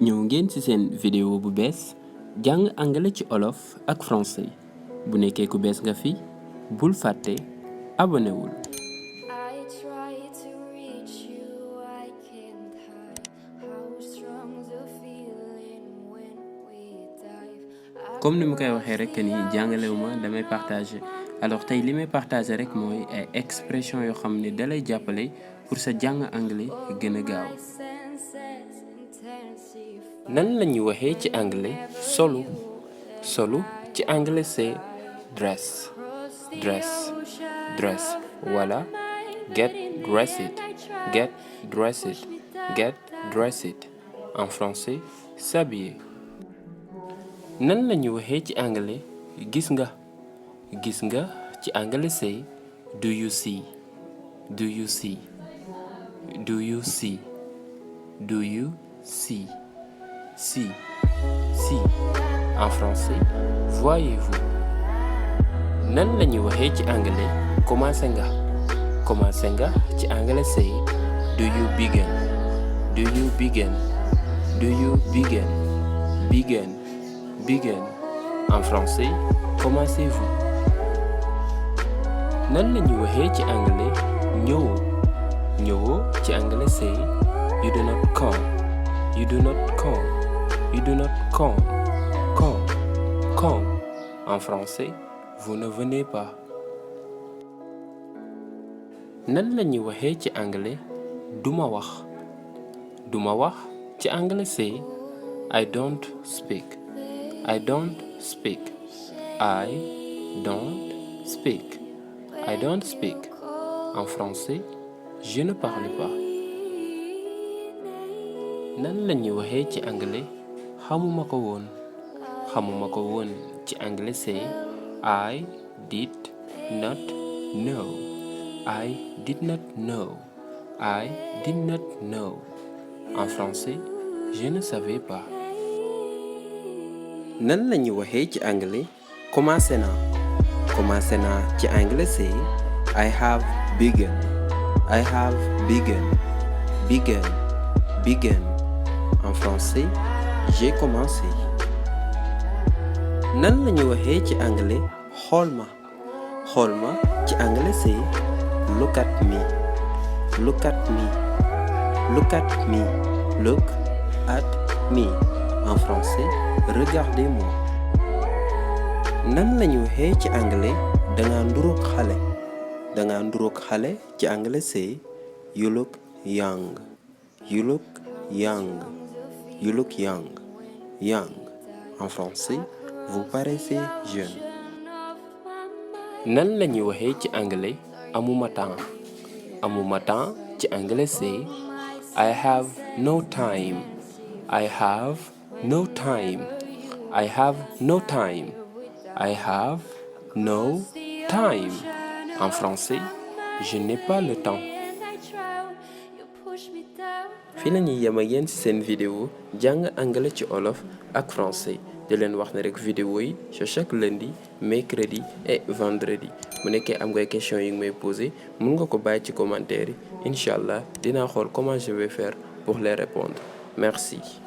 ñëw ngeen ci seen vidéo bu bees jàng anglais ci olof ak français bu nekkee ku bees nga fi bul fàtte abonné wul. comme ni mu koy waxee rek ni jàngalewuma damay partager alors tey li may partager rek mooy ay expression yoo xam ne dalay jàppale pour sa jàng anglais gën a gaaw. nan la ñuy waxee ci anglais solu ci anglais c'est dress wala get dressed en français s'habiller. nan la ñuy waxee ci anglais gis nga ci anglais c'est do you see see en français voyez-vous. nan la ñuy waxee ci anglais commencé nga ci anglais c'est do you begin en français commencez-vous. nan la ñuy waxee ci anglais ñëwoo ci anglais c'est you do not come en français vous ne venez pas. nan la ñuy waxee ci anglais duma wax ci anglais c'est I don't speak en français je ne parle pas. nan la ñuy waxee ci anglais xamuma ko woon ci anglais c'est I did not know en français je ne savais pas. nan la ñuy waxee ci anglais commencé naa ci anglais c'est I have begun en français j'ai commencé. nan la ñuy waxee ci anglais xool ma ci anglais c'est look at me en français regardez-moi. nan la ñuy waxee ci anglais danga nduroog xale ci anglais c'est you look young en français vous paraissez jeune. nan la ñuy waxee ci anglais amuma temps ci anglais c'est I have no time en français je n'ai pas le temps. fii la ñuy yem ak yéen ci seen vidéo jàng anglais ci olof ak français di leen wax ne rek vidéo yi c'est chaque lundi mercredi et vendredi mu nekkee am ngay question yi nga may poser mun nga ko bàyyi ci commentaire yi incha allah dinaa xool comment je vais faire pour les répondre. Merci.